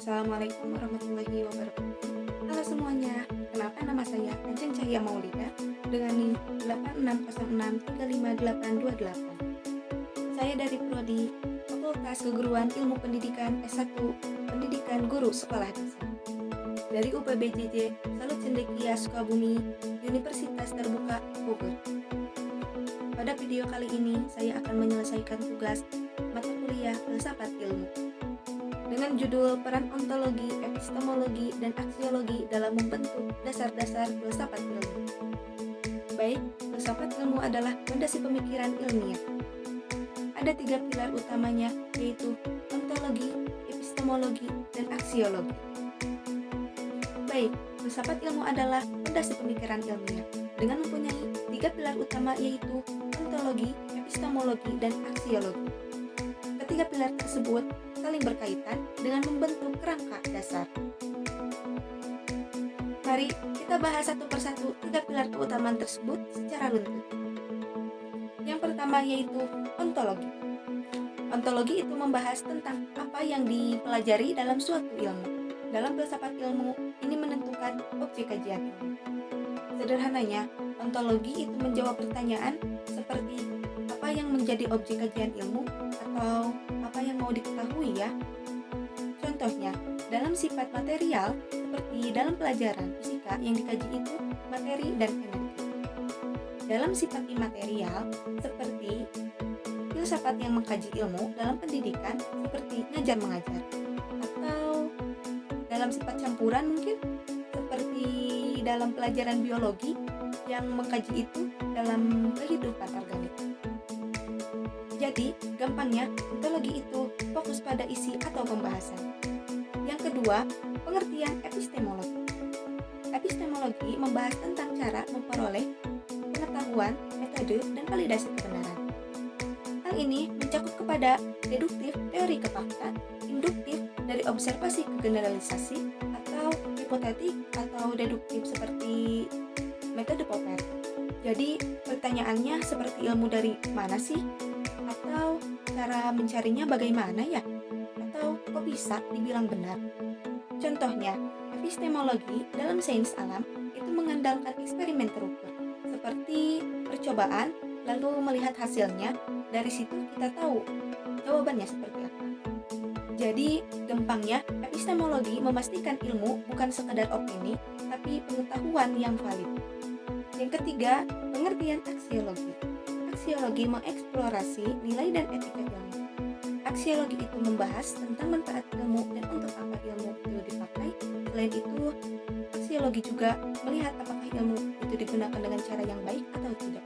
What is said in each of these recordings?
Assalamualaikum warahmatullahi wabarakatuh. Halo semuanya, kenalkan nama saya Ajeng Cahya Maulida dengan NIM 8606358828. Saya dari Prodi Fakultas Keguruan Ilmu Pendidikan S1 Pendidikan Guru Sekolah Dasar dari UPBJJ Salut Cendekia Sukabumi, Universitas Terbuka Bogor. Pada video kali ini, saya akan menyelesaikan tugas mata kuliah Filsafat Ilmu dengan judul Peran Ontologi, Epistemologi, dan Aksiologi dalam membentuk dasar-dasar filsafat ilmu. Baik, filsafat ilmu adalah fondasi pemikiran ilmiah. Ada 3 pilar utamanya, yaitu ontologi, epistemologi, dan aksiologi. Baik, filsafat ilmu adalah fondasi pemikiran ilmiah dengan mempunyai 3 pilar utama, yaitu ontologi, epistemologi, dan aksiologi. Ketiga pilar tersebut saling berkaitan dengan membentuk kerangka dasar. Mari kita bahas satu persatu 3 pilar keutamaan tersebut secara runtut. Yang pertama yaitu ontologi. Ontologi itu membahas tentang apa yang dipelajari dalam suatu ilmu. Dalam filsafat ilmu, ini menentukan objek kajian ilmu. Sederhananya, ontologi itu menjawab pertanyaan seperti apa yang menjadi objek kajian ilmu atau apa yang mau diketahui ya. Contohnya, dalam sifat material seperti dalam pelajaran fisika yang dikaji itu materi dan energi. Dalam sifat imaterial seperti filsafat yang mengkaji ilmu dalam pendidikan seperti ngajar mengajar. Atau dalam sifat campuran mungkin seperti dalam pelajaran biologi yang mengkaji itu dalam kehidupan organik. Jadi, gampangnya, ontologi itu fokus pada isi atau pembahasan. Yang kedua, pengertian epistemologi. Epistemologi membahas tentang cara memperoleh pengetahuan, metode, dan validasi kebenaran. Hal ini mencakup kepada deduktif teori ke fakta, induktif dari observasi ke generalisasi, atau hipotetik atau deduktif seperti metode Popper. Jadi, pertanyaannya seperti ilmu dari mana sih? Atau cara mencarinya bagaimana ya? Atau kok bisa dibilang benar? Contohnya, epistemologi dalam sains alam itu mengandalkan eksperimen terukur, seperti percobaan, lalu melihat hasilnya, dari situ kita tahu jawabannya seperti apa. Jadi, gampangnya, epistemologi memastikan ilmu bukan sekadar opini, tapi pengetahuan yang valid. Yang ketiga, pengertian aksiologi. Aksiologi mengeksplorasi nilai dan etika ilmu. Aksiologi itu membahas tentang manfaat ilmu dan untuk apa ilmu itu dipakai. Selain itu, aksiologi juga melihat apakah ilmu itu digunakan dengan cara yang baik atau tidak.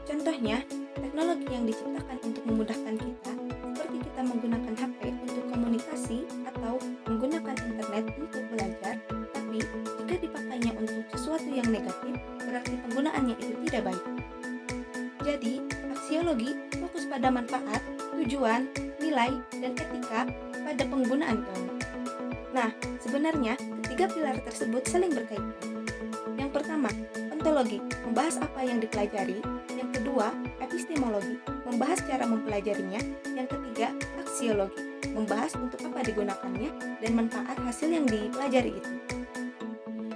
Contohnya, teknologi yang diciptakan untuk memudahkan kita, seperti kita menggunakan HP untuk komunikasi atau menggunakan internet untuk belajar, tapi jika dipakainya untuk sesuatu yang negatif, berarti penggunaannya itu tidak baik. Jadi, aksiologi fokus pada manfaat, tujuan, nilai, dan etika pada penggunaan ilmu. Nah, sebenarnya ketiga pilar tersebut saling berkaitan. Yang pertama, ontologi, membahas apa yang dipelajari. Yang kedua, epistemologi, membahas cara mempelajarinya. Yang ketiga, aksiologi, membahas untuk apa digunakannya dan manfaat hasil yang dipelajari itu.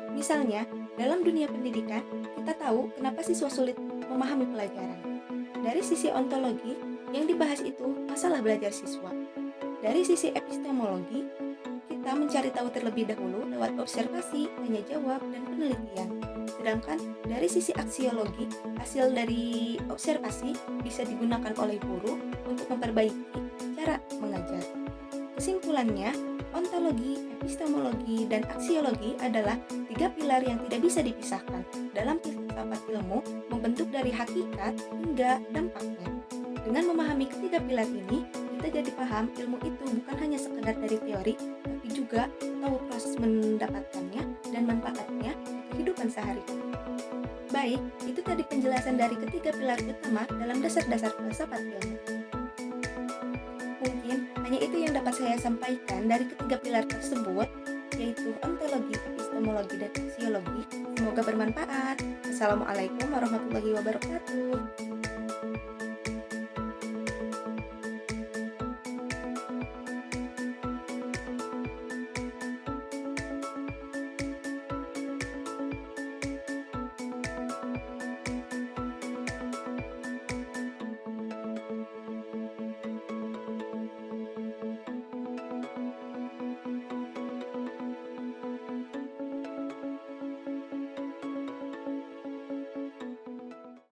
Misalnya, dalam dunia pendidikan, kita tahu kenapa siswa sulit memahami pelajaran. Dari sisi ontologi, yang dibahas itu masalah belajar siswa. Dari sisi epistemologi, kita mencari tahu terlebih dahulu lewat observasi, tanya jawab, dan penelitian. Sedangkan dari sisi aksiologi, hasil dari observasi bisa digunakan oleh guru untuk memperbaiki cara mengajar. Kesimpulannya, ontologi, epistemologi, dan aksiologi adalah 3 pilar yang tidak bisa dipisahkan dalam filsafat ilmu, membentuk dari hakikat hingga dampaknya. Dengan memahami ketiga pilar ini, kita jadi paham ilmu itu bukan hanya sekedar dari teori, tapi juga tahu proses mendapatkannya dan manfaatnya di kehidupan sehari-hari. Baik, itu tadi penjelasan dari ketiga pilar utama dalam dasar-dasar filsafat ilmu. Mungkin hanya itu yang dapat saya sampaikan dari ketiga pilar tersebut, yaitu ontologi, epistemologi, dan aksiologi. Semoga bermanfaat. Assalamualaikum warahmatullahi wabarakatuh.